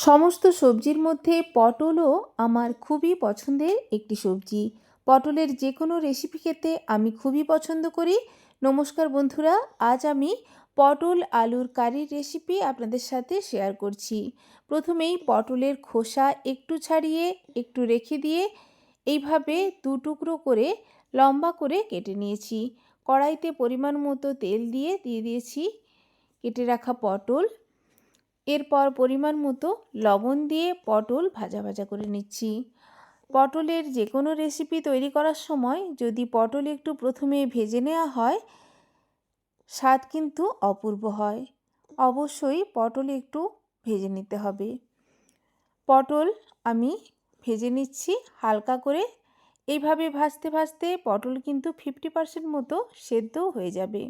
সমস্ত সবজির মধ্যে পটলও আমার খুবই পছন্দের একটি সবজি। পটলের যে কোনো রেসিপি খেতে আমি খুবই পছন্দ করি। নমস্কার বন্ধুরা, আজ আমি পটল আলুর কারির রেসিপি আপনাদের সাথে শেয়ার করছি। প্রথমেই পটলের খোসা একটু ছাড়িয়ে একটু রেখে দিয়ে এইভাবে দু টুকরো করে লম্বা করে কেটে নিয়েছি। কড়াইতে পরিমাণ মতো তেল দিয়ে দিয়েছি কেটে রাখা পটল। এরপর পরিমাণ মতো লবণ দিয়ে পটল ভাজা ভাজা করে নিচ্ছি। পটলের যে কোনো রেসিপি তৈরি করার সময় যদি পটল একটু প্রথমে ভেজে নেওয়া হয়, স্বাদ কিন্তু অপূর্ব হয়। অবশ্যই পটল একটু ভেজে নিতে হবে। পটল আমি ভেজে নিচ্ছি হালকা করে। এইভাবে ভাজতে ভাজতে পটল কিন্তু 50% মতো সেদ্ধ হয়ে যাবে।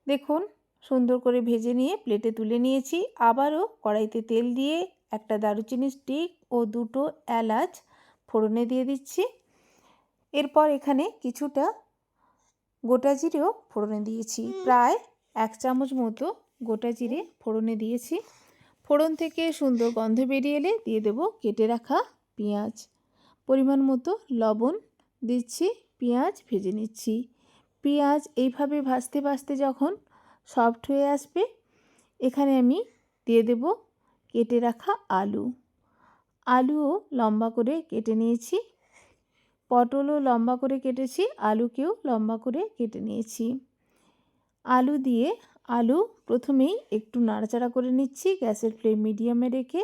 দেখুন, সুন্দর করে ভেজে নিয়ে প্লেটে তুলে নিয়েছি। আবারও কড়াইতে তেল দিয়ে একটা দারুচিনি স্টিক ও দুটো এলাচ ফোড়নে দিয়ে দিচ্ছি। এরপর এখানে কিছুটা গোটা জিরেও ফোড়নে দিয়েছি। প্রায় 1 চামচ মতো গোটা জিরে ফোড়নে দিয়েছি। ফোড়ন থেকে সুন্দর গন্ধ বেরিয়ে এলে দিয়ে দেব কেটে রাখা পেঁয়াজ। পরিমাণ মতো লবণ দিচ্ছি। পেঁয়াজ ভেজে নিচ্ছি। পেঁয়াজ এইভাবে ভাজতে ভাজতে যখন সফট হয়ে আসবে, এখানে আমি দিয়ে দেব কেটে রাখা আলুও লম্বা করে কেটে নিয়েছি। পটলও লম্বা করে কেটেছি, আলুকেও লম্বা করে কেটে নিয়েছি। আলু দিয়ে প্রথমেই একটু নাড়াচাড়া করে নিচ্ছি গ্যাসের ফ্লেম মিডিয়ামে রেখে।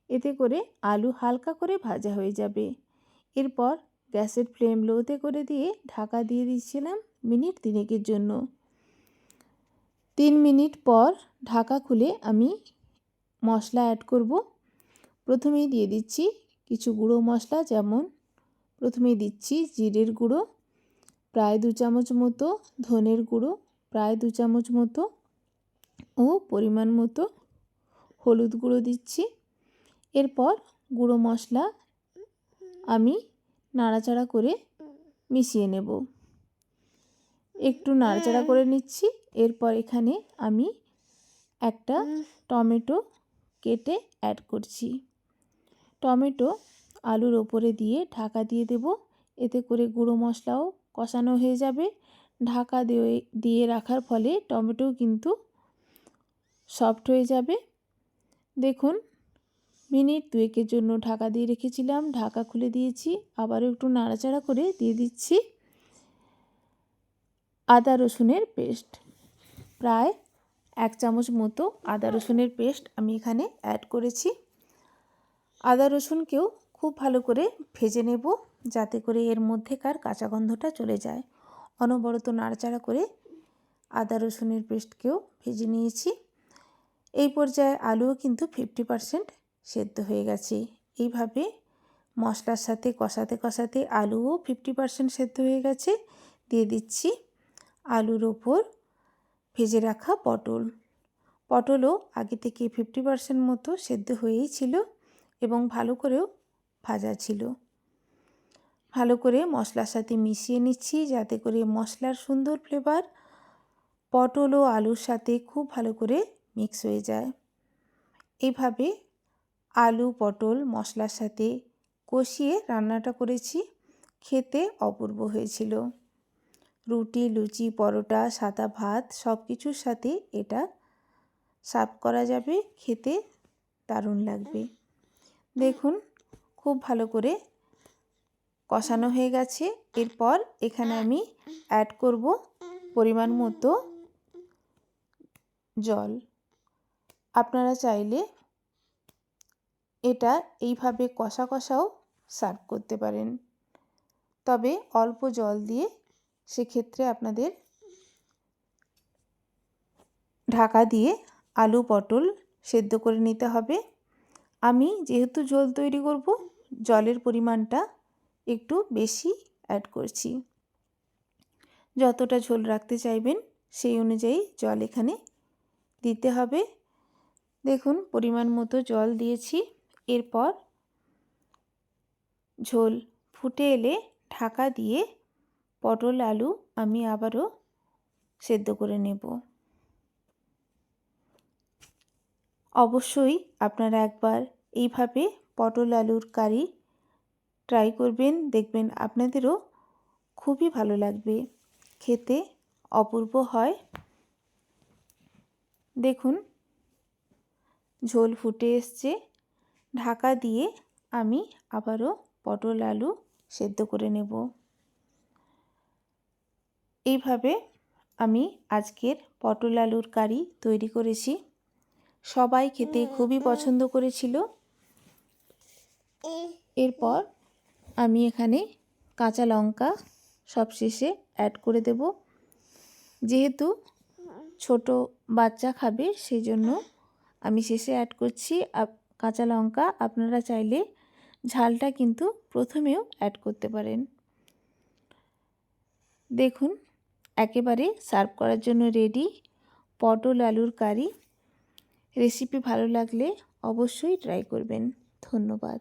এতে করে আলু হালকা করে ভাজা হয়ে যাবে। এরপর গ্যাসের ফ্লেম লোতে করে দিয়ে ঢাকা দিয়ে দিচ্ছিলাম মিনিট 3 জন্য। 3 মিনিট পর ঢাকা খুলে আমি মশলা অ্যাড করব। প্রথমেই দিয়ে দিচ্ছি কিছু গুঁড়ো মশলা, যেমন প্রথমেই দিচ্ছি জিরের গুঁড়ো প্রায় 2 চামচ মতো, ধনের গুঁড়ো প্রায় 2 চামচ মতো ও পরিমাণ মতো হলুদ গুঁড়ো দিচ্ছি। এরপর গুঁড়ো মশলা আমি নাড়াচাড়া করে মিশিয়ে নেব। একটু নাড়াচাড়া করে নিচ্ছি। এরপর এখানে আমি একটা টমেটো কেটে অ্যাড করছি। টমেটো আলুর ওপরে দিয়ে ঢাকা দিয়ে দেব। এতে করে গুঁড়ো মশলাও কষানো হয়ে যাবে। ঢাকা দিয়ে রাখার ফলে টমেটো কিন্তু সফট হয়ে যাবে। দেখুন, মিনিট 2 জন্য ঢাকা দিয়ে রেখেছিলাম, ঢাকা খুলে দিয়েছি। আবারও একটু নাড়াচাড়া করে দিয়ে দিচ্ছি আদা রসুনের পেস্ট। প্রায় 1 চামচ মতো আদা রসুনের পেস্ট আমি এখানে অ্যাড করেছি। আদা রসুনকেও খুব ভালো করে ভেজে নেব, যাতে করে এর মধ্যেকার কাঁচা গন্ধটা চলে যায়। অনবরত নাড়াচাড়া করে আদা রসুনের পেস্টকেও ভেজে নিয়েছি। এই পর্যায়ে আলুও কিন্তু 50% সেদ্ধ হয়ে গেছে। এইভাবে মশলার সাথে কষাতে কষাতে আলুও 50% সেদ্ধ হয়ে গেছে। দিয়ে দিচ্ছি আলুর ওপর ভেজে রাখা পটলও আগে থেকে 50% মতো সেদ্ধ হয়েই ছিল এবং ভালো করেও ভাজা ছিল। ভালো করে মশলার সাথে মিশিয়ে নিচ্ছি, যাতে করে মশলার সুন্দর ফ্লেভার পটল ও আলুর সাথে খুব ভালো করে মিক্স হয়ে যায়। এইভাবে আলু পটল মশলার সাথে কষিয়ে রান্নাটা করেছি। খেতে অপূর্ব হয়েছিল। রুটি, লুচি, পরোটা, সাদা ভাত সব কিছুর সাথে এটা সার্ভ করা যাবে। খেতে দারুণ লাগবে। দেখুন, খুব ভালো করে কষানো হয়ে গেছে। এরপর এখানে আমি অ্যাড করব পরিমাণ মতো জল। আপনারা চাইলে এটা এইভাবে কষা কষাও সার্ভ করতে পারেন, তবে অল্প জল দিয়ে সেক্ষেত্রে আপনাদের ঢাকা দিয়ে আলু পটল সেদ্ধ করে নিতে হবে। আমি যেহেতু ঝোল তৈরি করব, জলের পরিমাণটা একটু বেশি অ্যাড করছি। যতটা ঝোল রাখতে চাইবেন সেই অনুযায়ী জল এখানে দিতে হবে। দেখুন, পরিমাণ মতো জল দিয়েছি। এরপর ঝোল ফুটে এলে ঢাকা দিয়ে পটল আলু আমি আবারও সেদ্ধ করে নেব। অবশ্যই আপনারা একবার এইভাবে পটল আলুর কারি ট্রাই করবেন, দেখবেন আপনাদেরও খুবই ভালো লাগবে, খেতে অপূর্ব হয়। দেখুন ঝোল ফুটে এসছে। ঢাকা দিয়ে আমি আবারও পটল আলু সেদ্ধ করে নেব। এইভাবে আমি আজকের পটল আলুর কারি তৈরি করেছি। সবাই খেতে খুবই পছন্দ করেছিল। এরপর আমি এখানে কাঁচা লঙ্কা সবশেষে অ্যাড করে দেব। যেহেতু ছোট বাচ্চা খাবে সেই জন্য আমি শেষে অ্যাড করছি কাঁচা লঙ্কা। আপনারা চাইলে ঝালটা কিন্তু প্রথমেও অ্যাড করতে পারেন। দেখুন একেবারে সার্ভ করার জন্য রেডি পটল আলুর কারি। রেসিপি ভালো লাগলে অবশ্যই ট্রাই করবেন। ধন্যবাদ।